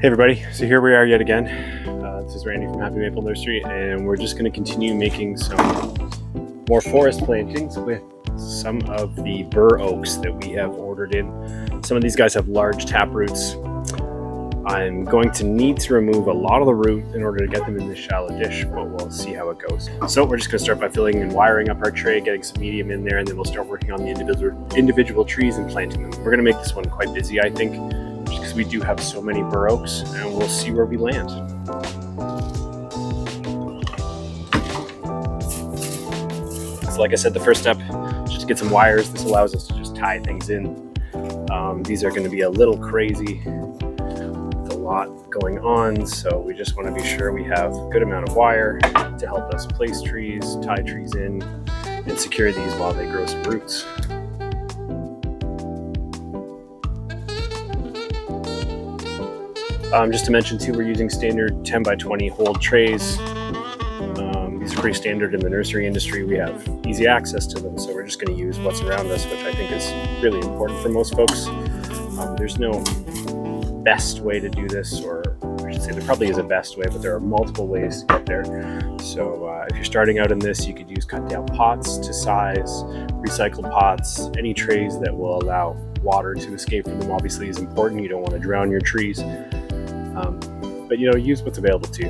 Hey everybody, so here we are yet again. This is Randy from Happy Maple Nursery, and we're just going to continue making some more forest plantings with some of the Burr Oaks that we have ordered in. Some of these guys have large tap roots. I'm going to need to remove a lot of the root in order to get them in this shallow dish, but we'll see how it goes. So we're just going to start by filling and wiring up our tray, getting some medium in there, and then we'll start working on the individual trees and planting them. We're going to make this one quite busy, I think, because we do have so many Burr Oaks, and we'll see where we land. So like I said, the first step is just to get some wires. This allows us to just tie things in. These are going to be a little crazy with a lot going on, so we just want to be sure we have a good amount of wire to help us place trees, tie trees in, and secure these while they grow some roots. Just to mention too, we're using standard 10 by 20 hold trays. These are pretty standard in the nursery industry. We have easy access to them, so we're just going to use what's around us, which I think is really important for most folks. There's no best way to do this, or I should say there probably is a best way, but there are multiple ways to get there. So if you're starting out in this, you could use cut down pots to size, recycled pots, any trays that will allow water to escape from them obviously is important. You don't want to drown your trees. But use what's available to you.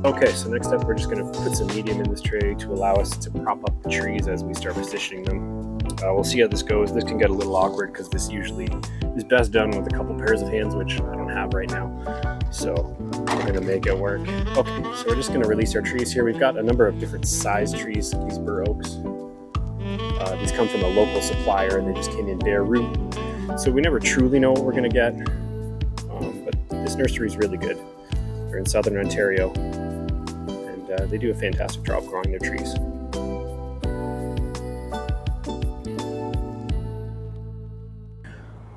Okay, so next up we're just going to put some medium in this tray to allow us to prop up the trees as we start positioning them. We'll see how this goes. This can get a little awkward because this usually is best done with a couple pairs of hands, which I don't have right now. So we're going to make it work. Okay, so we're just going to release our trees here. We've got a number of different size trees, these Burr Oaks. These come from a local supplier and they just came in bare root. So we never truly know what we're going to get. But this nursery is really good. They're in southern Ontario and they do a fantastic job growing their trees.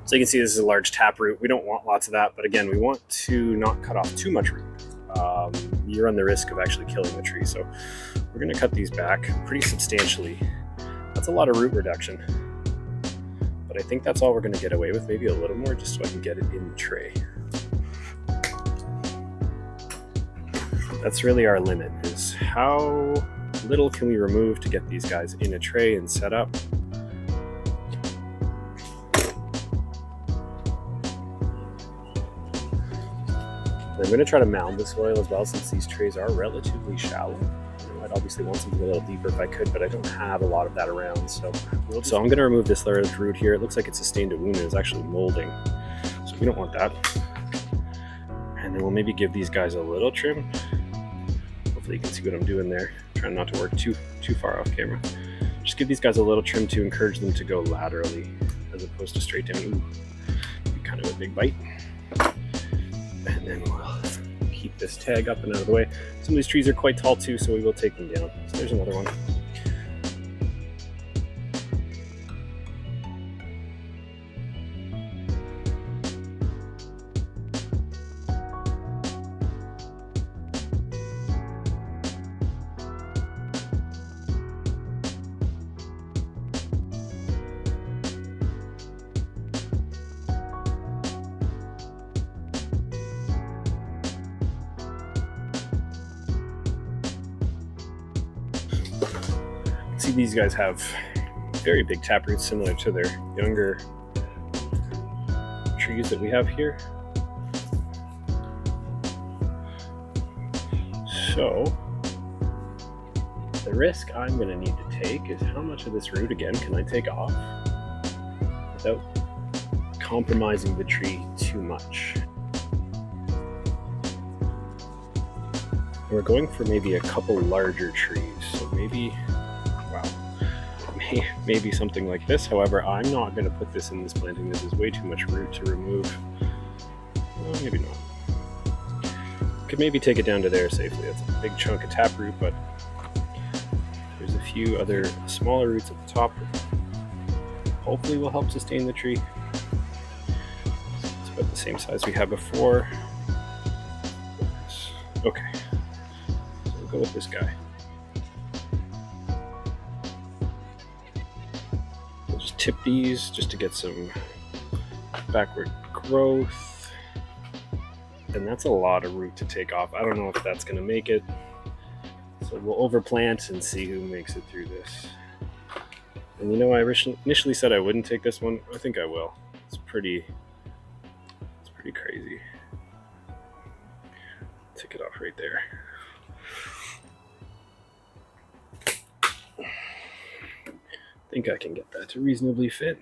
So you can see this is a large taproot. We don't want lots of that, but again, we want to not cut off too much root. You run the risk of actually killing the tree. So we're going to cut these back pretty substantially. That's a lot of root reduction, but I think that's all we're going to get away with, maybe a little more just so I can get it in the tray. That's really our limit, is how little can we remove to get these guys in a tray and set up. I'm going to try to mound the soil as well, since these trays are relatively shallow. I'd obviously want something a little deeper if I could, but I don't have a lot of that around. So I'm going to remove this large root here. It looks like it's sustained a wound and it's actually molding. So we don't want that. And then we'll maybe give these guys a little trim. Hopefully you can see what I'm doing there. Trying not to work too far off camera. Just give these guys a little trim to encourage them to go laterally as opposed to straight down. Ooh, kind of a big bite. And then we'll keep this tag up and out of the way. Some of these trees are quite tall too, so we will take them down. So there's another one. See, these guys have very big taproots similar to their younger trees that we have here. So the risk I'm going to need to take is how much of this root again can I take off without compromising the tree too much. We're going for maybe a couple larger trees, so maybe something like this. However, I'm not going to put this in this planting. This is way too much root to remove. Well, maybe not. Could maybe take it down to there safely. That's a big chunk of taproot, but there's a few other smaller roots at the top. Hopefully will help sustain the tree. It's about the same size we had before. Okay, so we'll go with this guy. We'll just tip these just to get some backward growth. And that's a lot of root to take off. I don't know if that's going to make it. So we'll overplant and see who makes it through this. And you know, I initially said I wouldn't take this one. I think I will. It's pretty crazy. Take it off right there. I think I can get that to reasonably fit.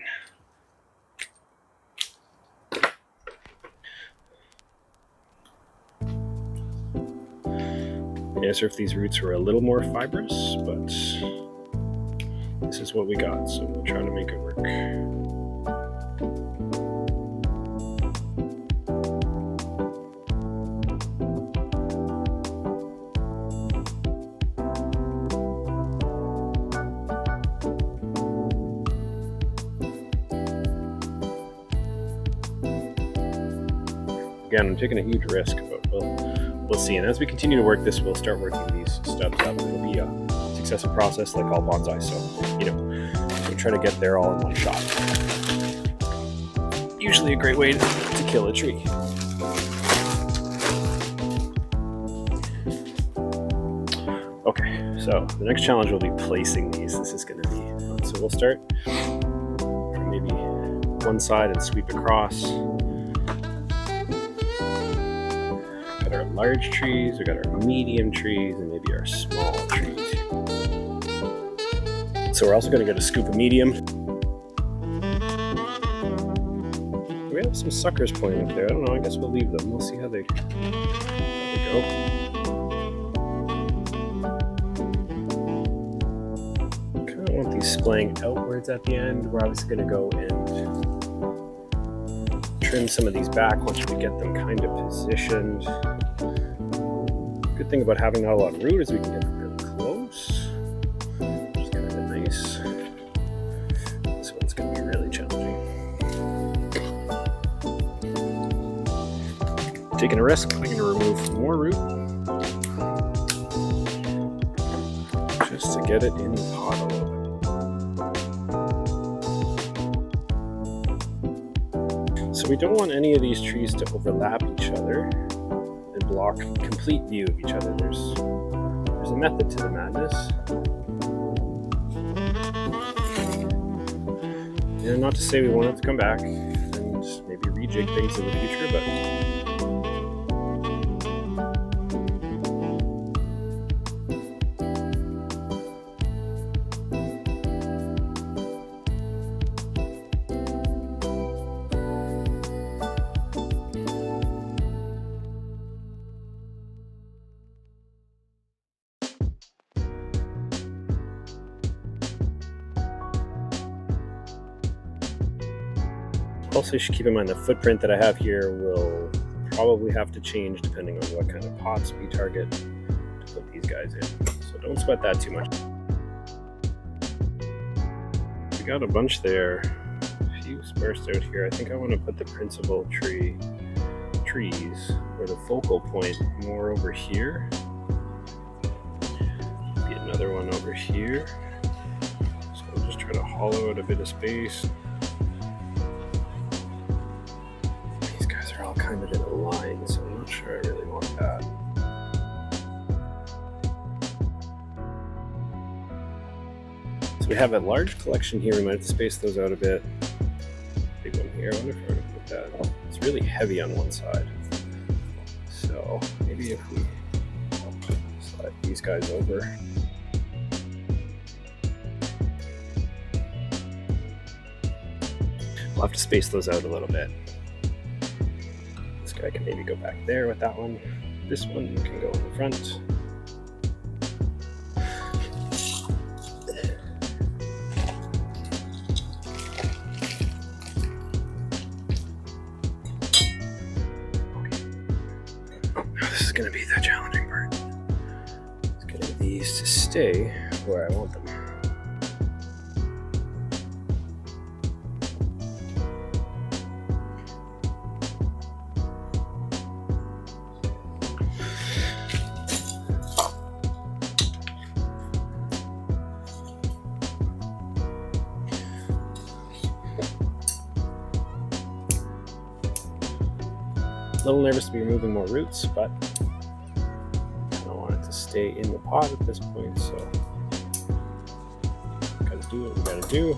I'd answer if these roots were a little more fibrous, but this is what we got, so we'll try to make it work. Again, I'm taking a huge risk, but we'll see. And as we continue to work this, we'll start working these stubs up. It'll be a successive process like all bonsai, so, you know, we'll try to get there all in one shot. Usually a great way to kill a tree. Okay, so the next challenge will be placing these. This is going to be fun. So we'll start from maybe one side and sweep across. Our large trees, we got our medium trees, and maybe our small trees. So we're also going to get a scoop of medium. We have some suckers pointing up there. I don't know, I guess we'll leave them. We'll see how they go. Kind of want these splaying outwards at the end. We're obviously going to go and trim some of these back once we get them kind of positioned. Good thing about having not a lot of root is we can get really close, which is kind of nice. This one's going to be really challenging. Taking a risk, I'm going to remove more root just to get it in the pot a little bit. So we don't want any of these trees to overlap each other and block complete view of each other. There's a method to the madness. And not to say we won't have to come back and maybe rejig things in the future, but also, you should keep in mind the footprint that I have here will probably have to change depending on what kind of pots we target to put these guys in. So don't sweat that too much. We got a bunch there, a few sparsed out here. I think I want to put the principal trees or the focal point more over here. Maybe another one over here. So I'll just try to hollow out a bit of space. Kind of in a line, so I'm not sure I really want that. So we have a large collection here. We might have to space those out a bit. Big one here. I wonder if I would put that. It's really heavy on one side. So maybe if we slide these guys over. We'll have to space those out a little bit. I can maybe go back there with that one. This one can go in the front. This is going to be the challenging part. It's getting these to stay where I want them. A little nervous to be removing more roots, but I don't want it to stay in the pot at this point, so gotta do what we gotta do.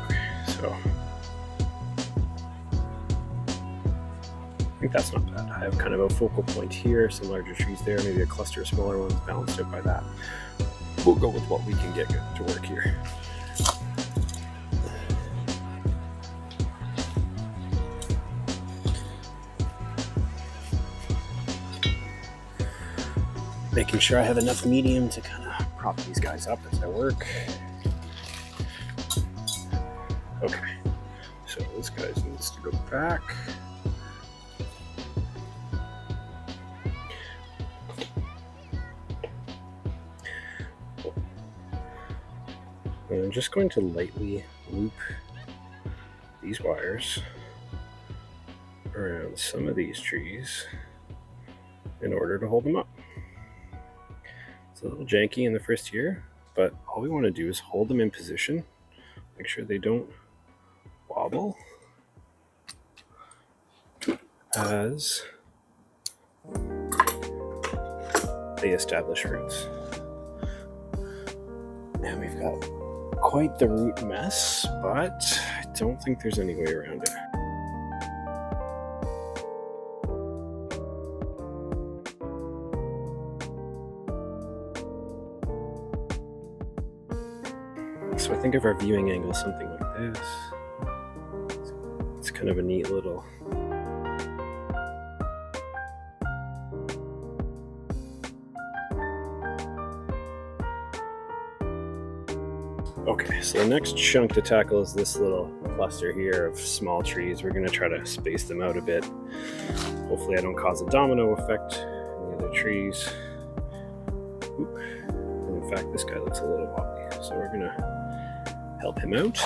Okay, so I think that's not bad. I have kind of a focal point here, some larger trees there, maybe a cluster of smaller ones balanced out by that. We'll go with what we can get to work here. Making sure I have enough medium to kind of prop these guys up as I work. Okay, so this guy needs to go back. And I'm just going to lightly loop these wires around some of these trees in order to hold them up. It's a little janky in the first year, but all we want to do is hold them in position, make sure they don't wobble as they establish roots. And we've got quite the root mess, but I don't think there's any way around it. So I think of our viewing angle something like this. It's kind of a neat little Okay, so the next chunk to tackle is this little cluster here of small trees. We're going to try to space them out a bit. Hopefully I don't cause a domino effect in the other trees. Oop. And in fact, this guy looks a little wobbly, so we're going to help him out.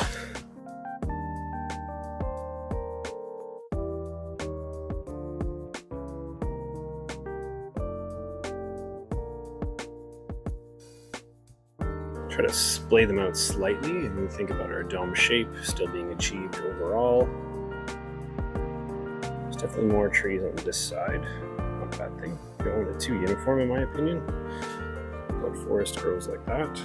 Try to splay them out slightly and we think about our dome shape still being achieved overall. There's definitely more trees on this side. Not a bad thing. You don't want it too uniform in my opinion, but forest grows like that.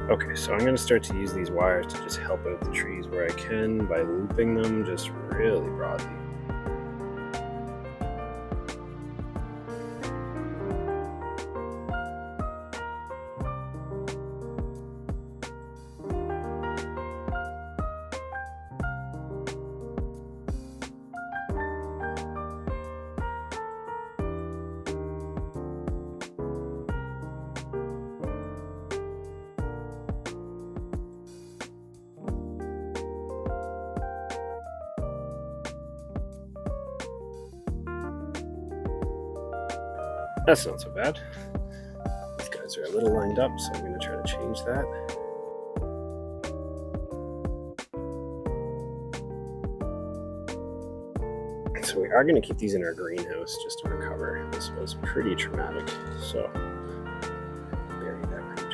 Okay, so I'm going to start to use these wires to just help out the trees where I can by looping them just really broadly. That's not so bad. These guys are a little lined up, so I'm going to try to change that. So we are going to keep these in our greenhouse just to recover. This was pretty traumatic, so bury that root.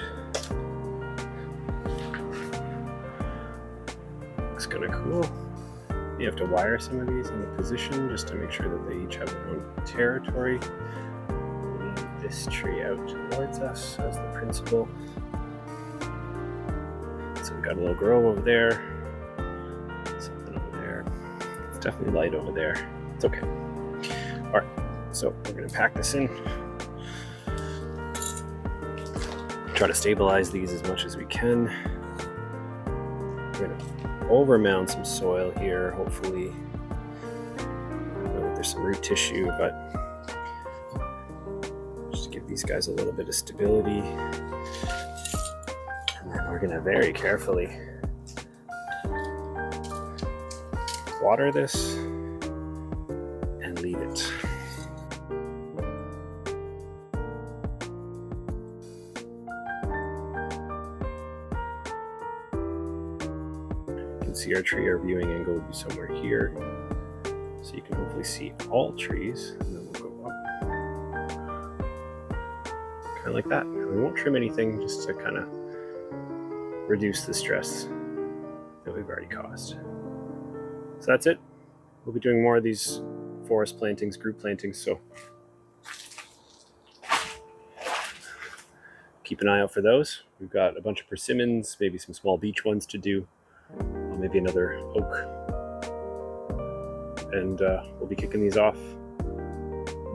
Looks kind of cool. You have to wire some of these into position just to make sure that they each have their own territory. This tree out towards us as the principal. So we've got a little grove over there, something over there. It's definitely light over there. It's okay. All right, so we're going to pack this in. Try to stabilize these as much as we can. We're going to over-mound some soil here, hopefully. I know that there's some root tissue, but give these guys a little bit of stability. And then we're going to very carefully water this and leave it. You can should see our tree. Our viewing angle would be somewhere here. So you can hopefully see all trees. And then we'll go up. Kind of like that. And we won't trim anything just to kind of reduce the stress that we've already caused. So that's it. We'll be doing more of these forest plantings, group plantings, so keep an eye out for those. We've got a bunch of persimmons, maybe some small beech ones to do, maybe another oak. And we'll be kicking these off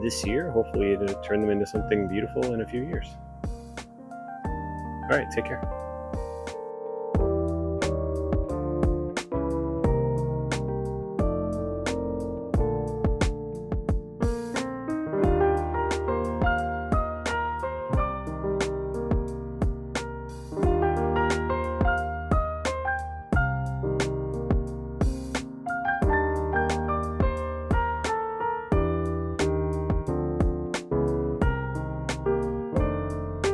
this year, hopefully to turn them into something beautiful in a few years. All right, take care.